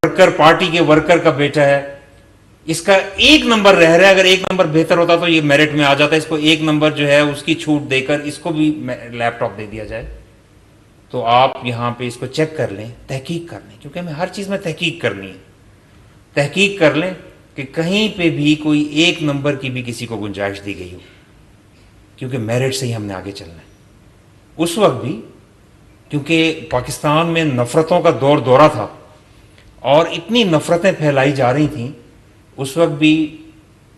Worker, party کے worker کا بیٹا ہے، اس کا ایک نمبر رہ رہا ہے، اگر ایک نمبر بہتر ہوتا تو یہ میرٹ میں آ جاتا ہے، اس کو ایک نمبر جو ہے اس کی چھوٹ دے کر اس کو بھی لیپ ٹاپ دے دیا جائے. تو آپ یہاں پہ اس کو چیک کر لیں، تحقیق کر لیں، کیونکہ ہمیں ہر چیز میں تحقیق کرنی ہے. تحقیق کر لیں کہ کہیں پہ بھی کوئی ایک نمبر کی بھی کسی کو گنجائش دی گئی ہو، کیونکہ میرٹ سے ہی ہم نے آگے چلنا ہے. اس وقت بھی کیونکہ پاکستان میں نفرتوں کا دورہ تھا اور اتنی نفرتیں پھیلائی جا رہی تھیں، اس وقت بھی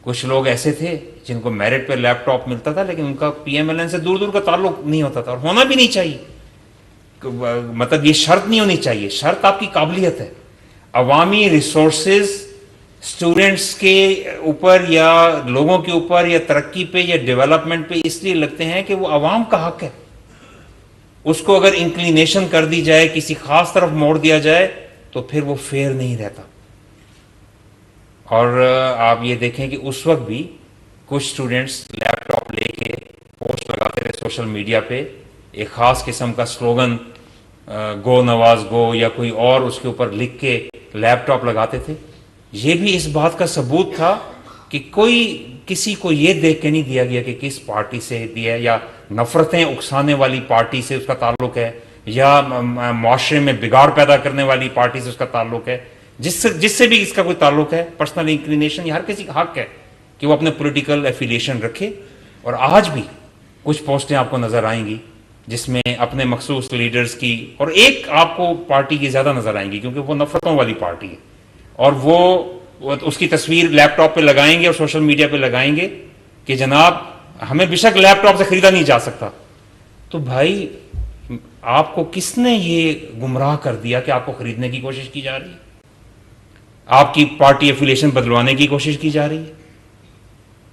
کچھ لوگ ایسے تھے جن کو میرٹ پہ لیپ ٹاپ ملتا تھا، لیکن ان کا پی ایم ایل این سے دور دور کا تعلق نہیں ہوتا تھا، اور ہونا بھی نہیں چاہیے. مطلب یہ شرط نہیں ہونی چاہیے، شرط آپ کی قابلیت ہے. عوامی ریسورسز اسٹوڈنٹس کے اوپر یا لوگوں کے اوپر یا ترقی پہ یا ڈیولپمنٹ پہ اس لیے لگتے ہیں کہ وہ عوام کا حق ہے. اس کو اگر انکلینیشن کر دی جائے، کسی خاص طرف موڑ دیا جائے، تو پھر وہ فیئر نہیں رہتا. اور آپ یہ دیکھیں کہ اس وقت بھی کچھ اسٹوڈنٹس لیپ ٹاپ لے کے پوسٹ لگاتے رہے سوشل میڈیا پہ، ایک خاص قسم کا سلوگن گو نواز گو یا کوئی اور اس کے اوپر لکھ کے لیپ ٹاپ لگاتے تھے. یہ بھی اس بات کا ثبوت تھا کہ کسی کو یہ دیکھ کے نہیں دیا گیا کہ کس پارٹی سے دیا ہے، یا نفرتیں اکسانے والی پارٹی سے اس کا تعلق ہے، یا معاشرے میں بگاڑ پیدا کرنے والی پارٹی سے اس کا تعلق ہے. جس سے بھی اس کا کوئی تعلق ہے، پرسنل انکلینیشن، یہ ہر کسی کا حق ہے کہ وہ اپنے پولیٹیکل ایفیلیشن رکھے. اور آج بھی کچھ پوسٹیں آپ کو نظر آئیں گی جس میں اپنے مخصوص لیڈرز کی، اور ایک آپ کو پارٹی کی زیادہ نظر آئیں گی کیونکہ وہ نفرتوں والی پارٹی ہے، اور وہ اس کی تصویر لیپ ٹاپ پہ لگائیں گے اور سوشل میڈیا پہ لگائیں گے کہ جناب ہمیں بے شک لیپ ٹاپ سے خریدا نہیں جا سکتا. تو بھائی آپ کو کس نے یہ گمراہ کر دیا کہ آپ کو خریدنے کی کوشش کی جا رہی ہے، آپ کی پارٹی ایفیلیشن بدلوانے کی کوشش کی جا رہی ہے؟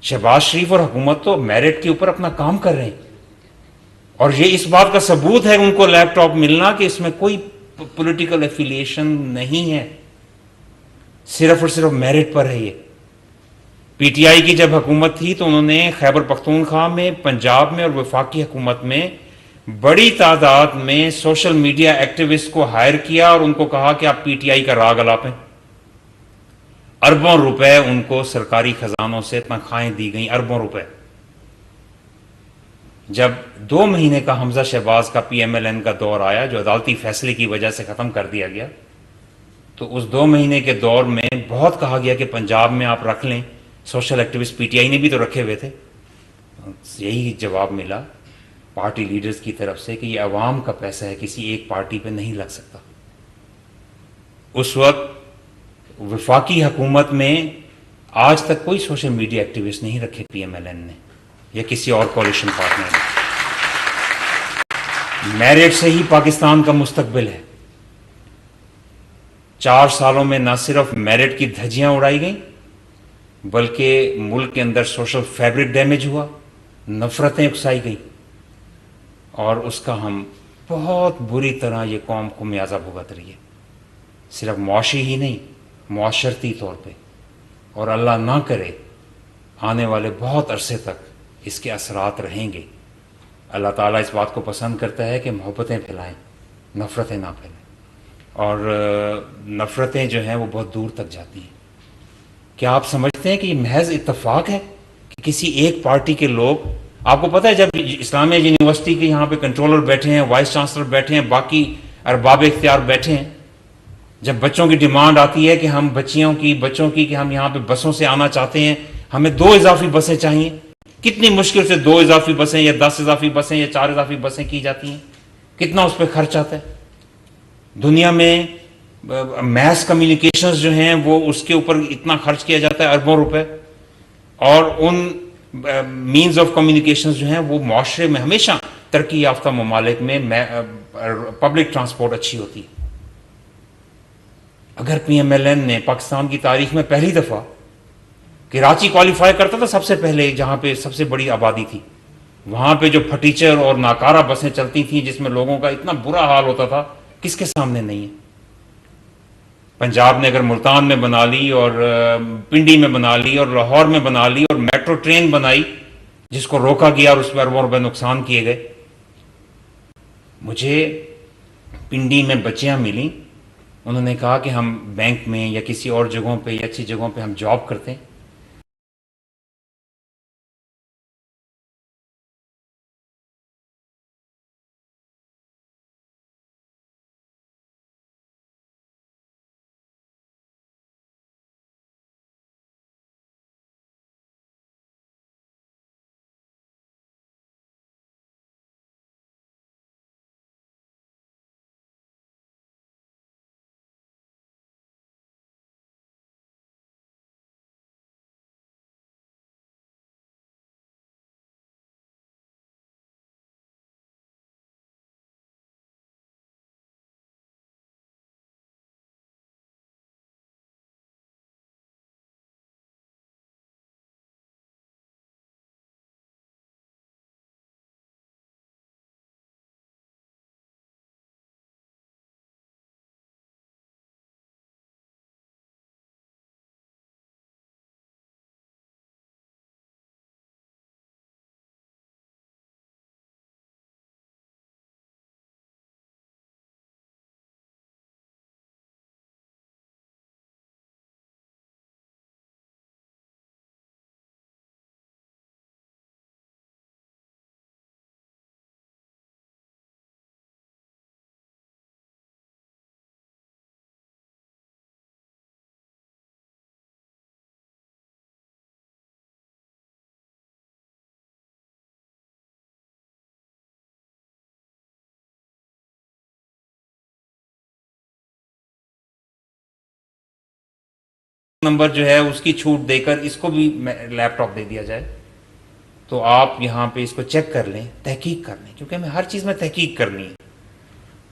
شہباز شریف اور حکومت تو میرٹ کے اوپر اپنا کام کر رہے ہیں، اور یہ اس بات کا ثبوت ہے ان کو لیپ ٹاپ ملنا کہ اس میں کوئی پولیٹیکل ایفیلیشن نہیں ہے، صرف اور صرف میرٹ پر ہے. یہ پی ٹی آئی کی جب حکومت تھی تو انہوں نے خیبر پختونخوا میں، پنجاب میں اور وفاقی حکومت میں بڑی تعداد میں سوشل میڈیا ایکٹیوسٹ کو ہائر کیا اور ان کو کہا کہ آپ پی ٹی آئی کا راگ الاپیں. اربوں روپے ان کو سرکاری خزانوں سے تنخواہیں دی گئیں، اربوں روپے. جب 2 مہینے کا حمزہ شہباز کا پی ایم ایل این کا دور آیا جو عدالتی فیصلے کی وجہ سے ختم کر دیا گیا، تو اس 2 مہینے کے دور میں بہت کہا گیا کہ پنجاب میں آپ رکھ لیں social activist. P T I نے بھی تو رکھے ہوئے تھے. یہی جواب ملا پارٹی لیڈرز کی طرف سے کہ یہ عوام کا پیسہ ہے، کسی ایک پارٹی پہ نہیں لگ سکتا. اس وقت وفاقی حکومت میں آج تک کوئی سوشل میڈیا ایکٹیوسٹ نہیں رکھے پی ایم ایل این نے یا کسی اور کولیشن پارٹنر نے. میرٹ سے ہی پاکستان کا مستقبل ہے. 4 سالوں میں نہ صرف میرٹ کی دھجیاں اڑائی گئیں بلکہ ملک کے اندر سوشل فیبرک ڈیمیج ہوا، نفرتیں اکسائی گئیں، اور اس کا ہم بہت بری طرح یہ قوم کو خمیازہ بھگت رہی ہے، صرف معاشی ہی نہیں، معاشرتی طور پہ. اور اللہ نہ کرے آنے والے بہت عرصے تک اس کے اثرات رہیں گے. اللہ تعالیٰ اس بات کو پسند کرتا ہے کہ محبتیں پھیلائیں، نفرتیں نہ پھیلیں. اور نفرتیں جو ہیں وہ بہت دور تک جاتی ہیں. کیا آپ سمجھتے ہیں کہ یہ محض اتفاق ہے کہ کسی ایک پارٹی کے لوگ، آپ کو پتہ ہے جب اسلامیہ یونیورسٹی کے یہاں پہ کنٹرولر بیٹھے ہیں، وائس چانسلر بیٹھے ہیں، باقی ارباب اختیار بیٹھے ہیں، جب بچوں کی ڈیمانڈ آتی ہے کہ ہم بچوں کی کہ ہم یہاں پہ بسوں سے آنا چاہتے ہیں، ہمیں 2 اضافی بسیں چاہیے، کتنی مشکل سے 2 اضافی بسیں یا 10 اضافی بسیں یا 4 اضافی بسیں کی جاتی ہیں، کتنا اس پہ خرچ آتا ہے. دنیا میں میس کمیونیکیشنز جو ہیں وہ اس کے اوپر اتنا خرچ کیا جاتا ہے، اربوں روپے. اور ان مینز آف کمیونیکیشنز جو ہیں وہ معاشرے میں ہمیشہ ترقی یافتہ ممالک میں پبلک ٹرانسپورٹ اچھی ہوتی ہے. اگر پی ایم ایل این نے پاکستان کی تاریخ میں پہلی دفعہ، کراچی کوالیفائی کرتا تھا سب سے پہلے جہاں پہ سب سے بڑی آبادی تھی، وہاں پہ جو پھٹیچر اور ناکارہ بسیں چلتی تھیں جس میں لوگوں کا اتنا برا حال ہوتا تھا، کس کے سامنے نہیں ہے. پنجاب نے اگر ملتان میں بنا لی اور پنڈی میں بنا لی اور لاہور میں بنا لی اور میٹرو ٹرین بنائی جس کو روکا گیا اور اس پر اربوں روپے نقصان کیے گئے. مجھے پنڈی میں بچیاں ملیں انہوں نے کہا کہ ہم بینک میں یا کسی اور جگہوں پہ یا اچھی جگہوں پہ ہم جاب کرتے ہیں. نمبر جو ہے اس کی چھوٹ دے کر اس کو بھی لیپ ٹاپ دے دیا جائے تو آپ یہاں پہ اس کو چیک کر لیں, تحقیق کر لیں, کیونکہ ہمیں ہر چیز میں تحقیق کرنی ہے.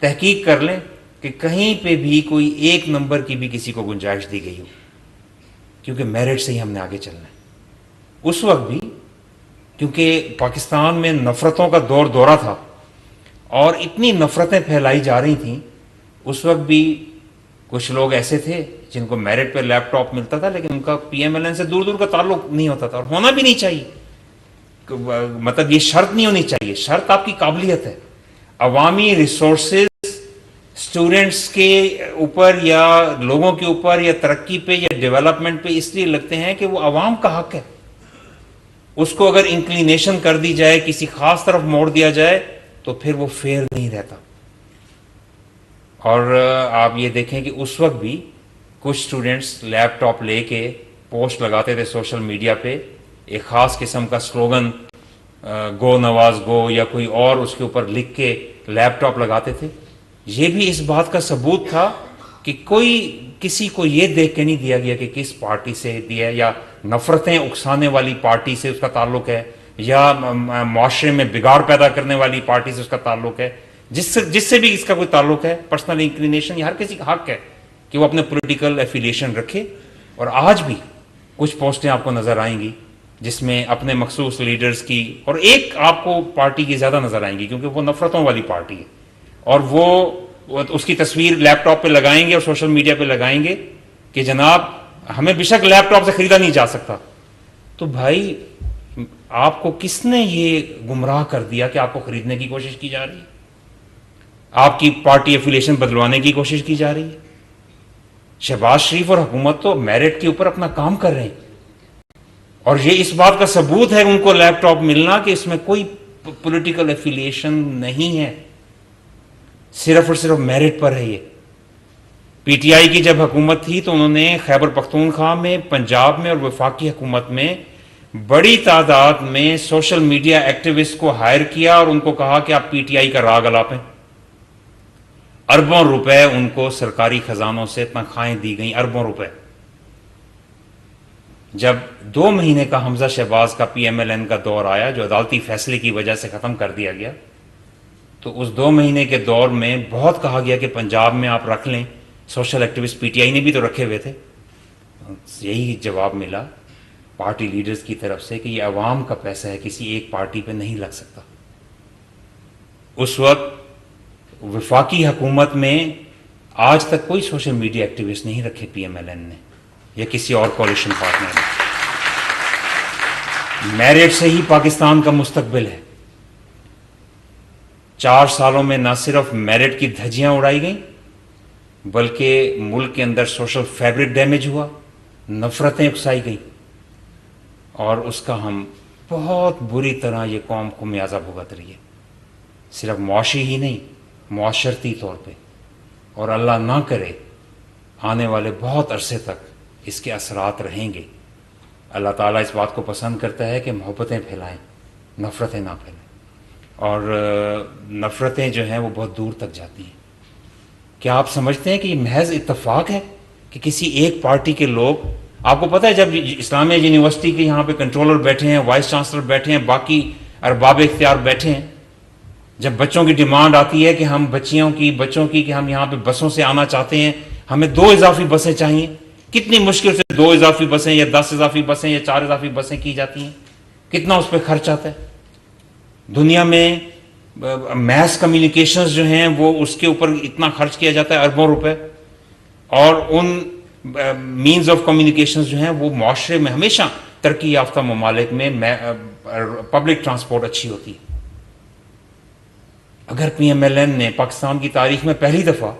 تحقیق کر لیں کہ کہیں پہ بھی کوئی ایک نمبر کی بھی کسی کو گنجائش دی گئی ہو, کیونکہ میرٹ سے ہی ہم نے آگے چلنا ہے. اس وقت بھی کیونکہ پاکستان میں نفرتوں کا دورہ تھا اور اتنی نفرتیں پھیلائی جا رہی تھیں, اس وقت بھی کچھ لوگ ایسے تھے جن کو میرٹ پہ لیپ ٹاپ ملتا تھا لیکن ان کا پی ایم ایل این سے دور دور کا تعلق نہیں ہوتا تھا, اور ہونا بھی نہیں چاہیے. مطلب یہ شرط نہیں ہونی چاہیے, شرط آپ کی قابلیت ہے. عوامی ریسورسز اسٹوڈنٹس کے اوپر یا لوگوں کے اوپر یا ترقی پہ یا ڈیولپمنٹ پہ اس لیے لگتے ہیں کہ وہ عوام کا حق ہے. اس کو اگر انکلینیشن کر دی جائے, کسی خاص طرف موڑ دیا جائے تو پھر وہ فیئر نہیں رہتا. اور آپ یہ دیکھیں کہ اس وقت بھی کچھ اسٹوڈنٹس لیپ ٹاپ لے کے پوسٹ لگاتے تھے سوشل میڈیا پہ, ایک خاص قسم کا سلوگن گو نواز گو یا کوئی اور اس کے اوپر لکھ کے لیپ ٹاپ لگاتے تھے. یہ بھی اس بات کا ثبوت تھا کہ کوئی کسی کو یہ دیکھ کے نہیں دیا گیا کہ کس پارٹی سے دیا, یا نفرتیں اکسانے والی پارٹی سے اس کا تعلق ہے, یا معاشرے میں بگاڑ پیدا کرنے والی پارٹی سے اس کا تعلق ہے. جس سے بھی اس کا کوئی تعلق ہے, پرسنل انکلینیشن, یہ ہر کسی کا حق ہے کہ وہ اپنے پولیٹیکل ایفیلیشن رکھے. اور آج بھی کچھ پوسٹیں آپ کو نظر آئیں گی جس میں اپنے مخصوص لیڈرز کی, اور ایک آپ کو پارٹی کی زیادہ نظر آئیں گی کیونکہ وہ نفرتوں والی پارٹی ہے, اور وہ اس کی تصویر لیپ ٹاپ پہ لگائیں گے اور سوشل میڈیا پہ لگائیں گے کہ جناب ہمیں بے شک لیپ ٹاپ سے خریدا نہیں جا سکتا. تو بھائی آپ کو کس نے یہ گمراہ کر دیا کہ آپ کو خریدنے کی کوشش کی جا رہی ہے, آپ کی پارٹی ایفیلیشن بدلوانے کی کوشش کی جا رہی ہے؟ شہباز شریف اور حکومت تو میرٹ کے اوپر اپنا کام کر رہے ہیں, اور یہ اس بات کا ثبوت ہے ان کو لیپ ٹاپ ملنا کہ اس میں کوئی پولیٹیکل ایفیلیشن نہیں ہے, صرف اور صرف میرٹ پر ہے. یہ پی ٹی آئی کی جب حکومت تھی تو انہوں نے خیبر پختونخوا میں, پنجاب میں اور وفاقی حکومت میں بڑی تعداد میں سوشل میڈیا ایکٹیوسٹ کو ہائر کیا اور ان کو کہا کہ آپ پی ٹی آئی کا راگ الاپیں. اربوں روپے ان کو سرکاری خزانوں سے تنخواہیں دی گئیں, اربوں روپے. جب 2 مہینے کا حمزہ شہباز کا پی ایم ایل این کا دور آیا جو عدالتی فیصلے کی وجہ سے ختم کر دیا گیا, تو اس 2 مہینے کے دور میں بہت کہا گیا کہ پنجاب میں آپ رکھ لیں, social activist P T I نے بھی تو رکھے ہوئے تھے. یہی جواب ملا پارٹی لیڈرز کی طرف سے کہ یہ عوام کا پیسہ ہے, کسی ایک پارٹی پہ نہیں لگ سکتا. اس وقت وفاقی حکومت میں آج تک کوئی سوشل میڈیا ایکٹیوسٹ نہیں رکھے پی ایم ایل این نے یا کسی اور کولیشن پارٹنر نے. میرٹ سے ہی پاکستان کا مستقبل ہے. 4 سالوں میں نہ صرف میرٹ کی دھجیاں اڑائی گئیں بلکہ ملک کے اندر سوشل فیبرک ڈیمیج ہوا، نفرتیں اکسائی گئیں، اور اس کا ہم بہت بری طرح یہ قوم کو میازہ بھگت رہی ہے، صرف معاشی ہی نہیں، معاشرتی طور پہ، اور اللہ نہ کرے آنے والے بہت عرصے تک اس کے اثرات رہیں گے۔ اللہ تعالیٰ اس بات کو پسند کرتا ہے کہ محبتیں پھیلائیں، نفرتیں نہ پھیلائیں، اور نفرتیں جو ہیں وہ بہت دور تک جاتی ہیں۔ کیا آپ سمجھتے ہیں کہ یہ محض اتفاق ہے کہ کسی ایک پارٹی کے لوگ، آپ کو پتہ ہے جب اسلامیہ یونیورسٹی کے یہاں پہ کنٹرولر بیٹھے ہیں، وائس چانسلر بیٹھے ہیں، باقی ارباب اختیار بیٹھے ہیں، جب بچوں کی ڈیمانڈ آتی ہے کہ ہم بچوں کی کہ ہم یہاں پہ بسوں سے آنا چاہتے ہیں، ہمیں 2 اضافی بسیں چاہیے، کتنی مشکل سے 2 اضافی بسیں یا 10 اضافی بسیں یا 4 اضافی بسیں کی جاتی ہیں، کتنا اس پہ خرچ آتا ہے۔ دنیا میں میس کمیونیکیشنز جو ہیں وہ اس کے اوپر اتنا خرچ کیا جاتا ہے، اربوں روپے، اور ان مینز آف کمیونیکیشنز جو ہیں وہ معاشرے میں ہمیشہ ترقی یافتہ ممالک میں پبلک ٹرانسپورٹ اچھی ہوتی ہے۔ اگر پی ایم ایل این نے پاکستان کی تاریخ میں پہلی دفعہ،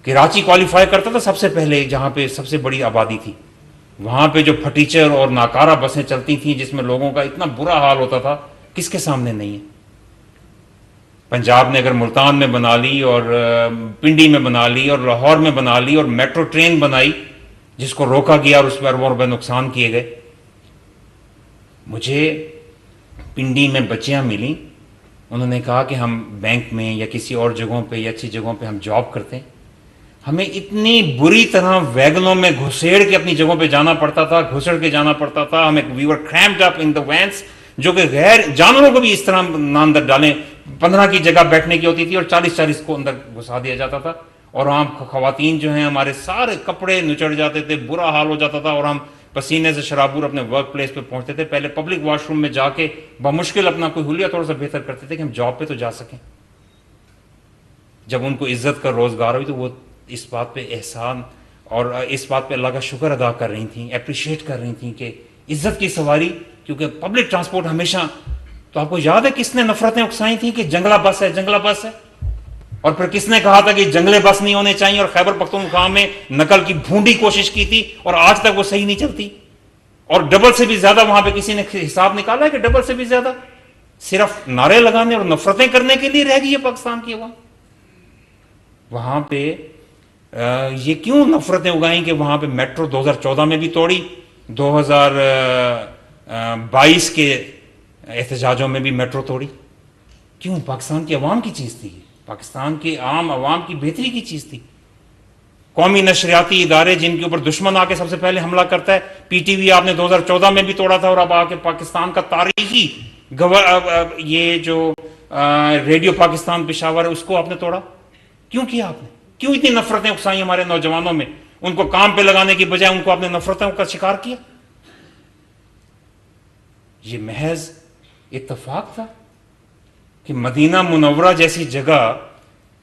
کراچی کوالیفائی کرتا تھا سب سے پہلے، جہاں پہ سب سے بڑی آبادی تھی، وہاں پہ جو پھٹیچر اور ناکارہ بسیں چلتی تھیں جس میں لوگوں کا اتنا برا حال ہوتا تھا، کس کے سامنے نہیں ہے؟ پنجاب نے اگر ملتان میں بنا لی اور پنڈی میں بنا لی اور لاہور میں بنا لی اور میٹرو ٹرین بنائی جس کو روکا گیا اور اس پہ اربوں روپے نقصان کیے گئے۔ مجھے پنڈی میں بچیاں ملیں، انہوں نے کہا کہ ہم بینک میں یا کسی اور جگہوں پہ یا اچھی جگہوں پہ ہم جاب کرتے ہیں، ہمیں اتنی بری طرح ویگنوں میں گھسیڑ کے اپنی جگہوں پہ جانا پڑتا تھا، گھسڑ کے جانا پڑتا تھا، ہمیں وی ور کریمپڈ اپ ان دی وینس، جو کہ غیر جانوروں کو بھی اس طرح نہ اندر ڈالیں، 15 کی جگہ بیٹھنے کی ہوتی تھی اور 40 کو اندر گھسا دیا جاتا تھا، اور وہاں خواتین جو ہیں ہمارے سارے کپڑے نچڑ جاتے تھے، برا حال ہو جاتا تھا، اور ہم پسینے سے شرابور اپنے ورک پلیس پہ پہنچتے تھے۔ پہلے پبلک واش روم میں جا کے بمشکل اپنا کوئی حلیہ تھوڑا سا بہتر کرتے تھے کہ ہم جاب پہ تو جا سکیں۔ جب ان کو عزت کا روزگار ہوئی تو وہ اس بات پہ احسان اور اس بات پہ اللہ کا شکر ادا کر رہی تھیں، اپریشیٹ کر رہی تھیں کہ عزت کی سواری، کیونکہ پبلک ٹرانسپورٹ ہمیشہ، تو آپ کو یاد ہے کس نے نفرتیں اکسائی تھیں کہ جنگلہ بس ہے، جنگلہ بس ہے، اور پھر کس نے کہا تھا کہ جنگلے بس نہیں ہونے چاہیے، اور خیبر پختونخوا میں نقل کی بھونڈی کوشش کی تھی اور آج تک وہ صحیح نہیں چلتی، اور ڈبل سے بھی زیادہ وہاں پہ کسی نے حساب نکالا ہے کہ ڈبل سے بھی زیادہ صرف نعرے لگانے اور نفرتیں کرنے کے لیے رہ گئی ہے پاکستان کی عوام۔ وہاں پہ یہ کیوں نفرتیں اگائیں کہ وہاں پہ میٹرو 2014 میں بھی توڑی، 2022 کے احتجاجوں میں بھی میٹرو توڑی؟ کیوں؟ پاکستان کی عوام کی چیز تھی، پاکستان کے عام عوام کی بہتری کی چیز تھی۔ قومی نشریاتی ادارے جن کے اوپر دشمن آ کے سب سے پہلے حملہ کرتا ہے، پی ٹی وی آپ نے 2014 میں بھی توڑا تھا، اور اب آ کے پاکستان کا تاریخی یہ جو ریڈیو پاکستان پشاور ہے اس کو آپ نے توڑا۔ کیوں کیا آپ نے؟ کیوں اتنی نفرتیں اکسائیں ہمارے نوجوانوں میں؟ ان کو کام پہ لگانے کی بجائے ان کو آپ نے نفرتوں کا شکار کیا۔ یہ محض اتفاق تھا کہ مدینہ منورہ جیسی جگہ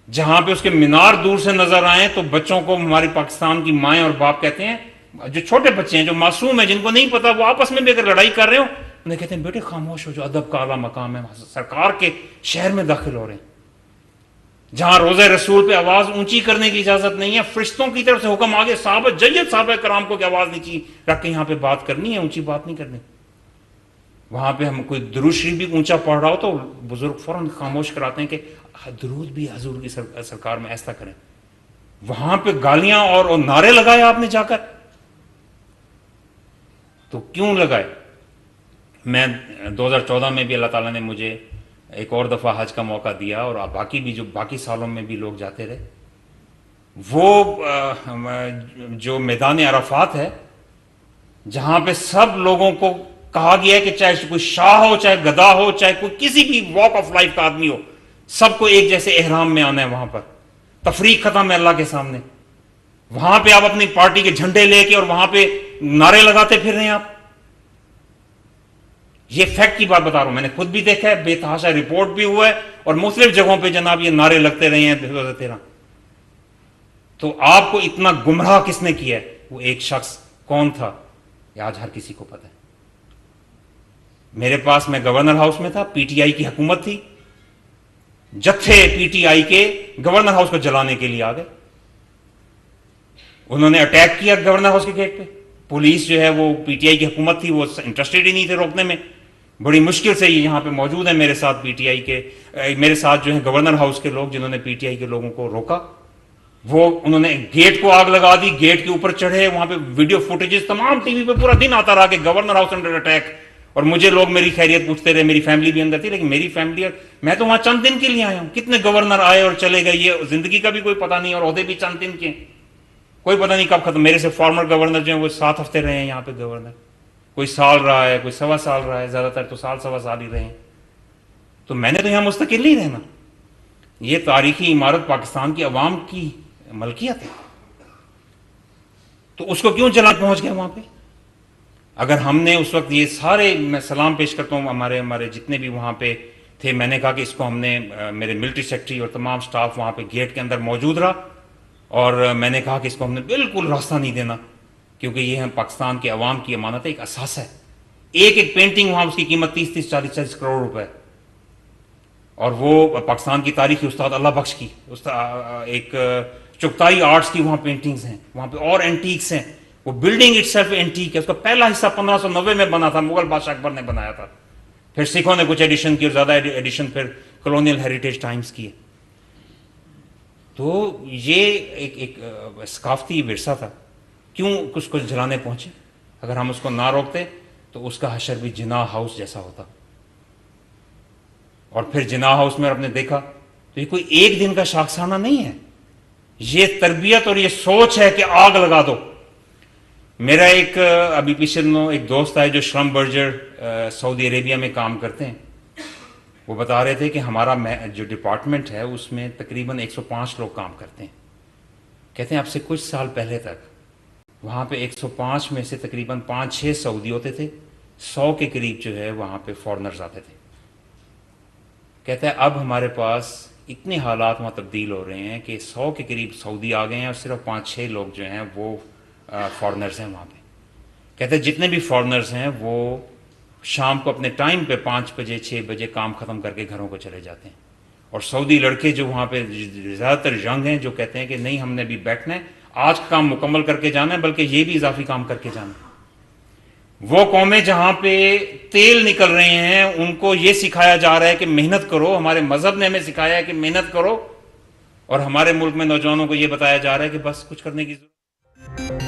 جہاں پہ اس کے مینار دور سے نظر آئیں تو بچوں کو ہماری پاکستان کی مائیں اور باپ کہتے ہیں، جو چھوٹے بچے ہیں جو معصوم ہیں جن کو نہیں پتا، وہ آپس میں بھی اگر لڑائی کر رہے ہو انہیں کہتے ہیں بیٹے خاموش ہو، جو ادب کا اعلیٰ مقام ہے، سرکار کے شہر میں داخل ہو رہے ہیں جہاں روزہ رسول پہ آواز اونچی کرنے کی اجازت نہیں ہے، فرشتوں کی طرف سے حکم آگے صحابہ جید صحابہ کرام کو کہ آواز نیچی رکھ کے یہاں پہ بات کرنی ہے، اونچی بات نہیں کرنی۔ وہاں پہ ہم کوئی درود شریف بھی اونچا پڑھ رہا ہو تو بزرگ فوراً خاموش کراتے ہیں کہ درود بھی حضور کی سرکار میں ایسا کریں۔ وہاں پہ گالیاں اور نعرے لگائے آپ نے جا کر، تو کیوں لگائے؟ میں 2014 میں بھی اللہ تعالیٰ نے مجھے ایک اور دفعہ حج کا موقع دیا، اور باقی بھی جو باقی سالوں میں بھی لوگ جاتے رہے۔ وہ جو میدان عرفات ہے جہاں پہ سب لوگوں کو کہا گیا ہے کہ چاہے کوئی شاہ ہو، چاہے گدھا ہو، چاہے کوئی کسی بھی واک آف لائف کا آدمی ہو، سب کو ایک جیسے احرام میں آنا ہے۔ وہاں پر تفریق ختم ہے اللہ کے سامنے۔ وہاں پہ آپ اپنی پارٹی کے جھنڈے لے کے اور وہاں پہ نعرے لگاتے پھر رہے ہیں آپ۔ یہ فیکٹ کی بات بتا رہا ہوں، میں نے خود بھی دیکھا ہے، بے تحاشا رپورٹ بھی ہوا ہے، اور مختلف جگہوں پہ جناب یہ نعرے لگتے رہے ہیں 2013۔ تو آپ کو اتنا گمراہ کس نے کیا ہے؟ وہ ایک شخص کون تھا یہ آج ہر کسی کو پتہ ہے۔ میرے پاس، میں گورنر ہاؤس میں تھا، پی ٹی آئی کی حکومت تھی، جتھے پی ٹی آئی کے گورنر ہاؤس کو جلانے کے لیے آ گئے، انہوں نے اٹیک کیا گورنر ہاؤس کے گیٹ پہ. پولیس جو ہے وہ پی ٹی آئی کی حکومت تھی, وہ انٹرسٹیڈ ہی نہیں تھے روکنے میں. بڑی مشکل سے یہاں پہ موجود ہیں میرے ساتھ پی ٹی آئی کے, میرے ساتھ جو ہے گورنر ہاؤس کے لوگ جنہوں نے پی ٹی آئی کے لوگوں کو روکا. وہ انہوں نے گیٹ کو آگ لگا دی, گیٹ کے اوپر چڑھے, وہاں پہ ویڈیو فوٹیجز تمام ٹی وی پہ پورا دن آتا رہا کہ گورنر ہاؤس انڈر اٹیک. اور مجھے لوگ میری خیریت پوچھتے رہے, میری فیملی بھی اندر تھی, لیکن میری فیملی, میں تو وہاں چند دن کے لیے آیا ہوں. کتنے گورنر آئے اور چلے گئے, یہ زندگی کا بھی کوئی پتہ نہیں, اور عہدے بھی چند دن کے, کوئی پتہ نہیں کب ختم. میرے سے فارمر گورنر جو ہیں وہ 7 ہفتے رہے ہیں یہاں پہ گورنر, کوئی سال رہا ہے, کوئی سوا سال رہا ہے, زیادہ تر تو سال سوا سال ہی رہے ہیں. تو میں نے تو یہاں مستقل نہیں رہنا. یہ تاریخی عمارت پاکستان کی عوام کی ملکیت ہے, تو اس کو کیوں جلا پہنچ گیا وہاں پہ؟ اگر ہم نے اس وقت یہ سارے, میں سلام پیش کرتا ہوں ہمارے جتنے بھی وہاں پہ تھے, میں نے کہا کہ اس کو ہم نے, میرے ملٹری سیکٹری اور تمام سٹاف وہاں پہ گیٹ کے اندر موجود رہا, اور میں نے کہا کہ اس کو ہم نے بالکل راستہ نہیں دینا, کیونکہ یہ ہم پاکستان کے عوام کی امانت ہے, ایک اثاثہ ہے. ایک پینٹنگ وہاں اس کی قیمت 30 40 کروڑ روپے, اور وہ پاکستان کی تاریخی استاد اللہ بخش کی ایک چغتائی آرٹس کی وہاں پینٹنگز ہیں, وہاں پہ اور اینٹیکس ہیں. وہ بلڈنگ اٹ سیلف اینٹیک ہے, اس کا پہلا حصہ 1590 میں بنا تھا, مغل بادشاہ اکبر نے بنایا تھا. پھر سکھوں نے کچھ ایڈیشن کی, اور زیادہ ایڈیشن پھر کلونیل ہیریٹیج ٹائمز کی ہے. تو یہ ایک ثقافتی ورثہ تھا. کیوں کچھ جلانے پہنچے؟ اگر ہم اس کو نہ روکتے تو اس کا حشر بھی جناح ہاؤس جیسا ہوتا. اور پھر جناح ہاؤس میں آپ نے دیکھا تو یہ کوئی ایک دن کا شاخسانہ نہیں ہے, یہ تربیت اور یہ سوچ ہے کہ آگ لگا دو. میرا ایک ابھی پیچھے دنوں ایک دوست آئے جو شرم برجر سعودی عربیہ میں کام کرتے ہیں, وہ بتا رہے تھے کہ ہمارا جو ڈپارٹمنٹ ہے اس میں تقریباً 105 لوگ کام کرتے ہیں. کہتے ہیں اب سے کچھ سال پہلے تک وہاں پہ 105 میں سے تقریباً 5-6 سعودی ہوتے تھے, 100 کے قریب جو ہے وہاں پہ فارنرز آتے تھے. کہتا ہے اب ہمارے پاس اتنے حالات وہاں تبدیل ہو رہے ہیں کہ 100 کے قریب سعودی آ گئے ہیں, اور صرف 5-6 لوگ جو ہیں وہ فارنرز ہیں وہاں پہ. کہتے ہیں جتنے بھی فارنرز ہیں وہ شام کو اپنے ٹائم پہ 5 بجے 6 بجے کام ختم کر کے گھروں کو چلے جاتے ہیں. اور سعودی لڑکے جو وہاں پہ زیادہ تر ینگ ہیں, جو کہتے ہیں کہ نہیں ہم نے ابھی بیٹھنا ہے, آج کا کام مکمل کر کے جانا ہے, بلکہ یہ بھی اضافی کام کر کے جانا ہے. وہ قومیں جہاں پہ تیل نکل رہے ہیں ان کو یہ سکھایا جا رہا ہے کہ محنت کرو. ہمارے مذہب نے ہمیں سکھایا ہے کہ محنت کرو, اور ہمارے ملک میں نوجوانوں کو یہ بتایا جا رہا ہے کہ بس کچھ کرنے کی ضرورت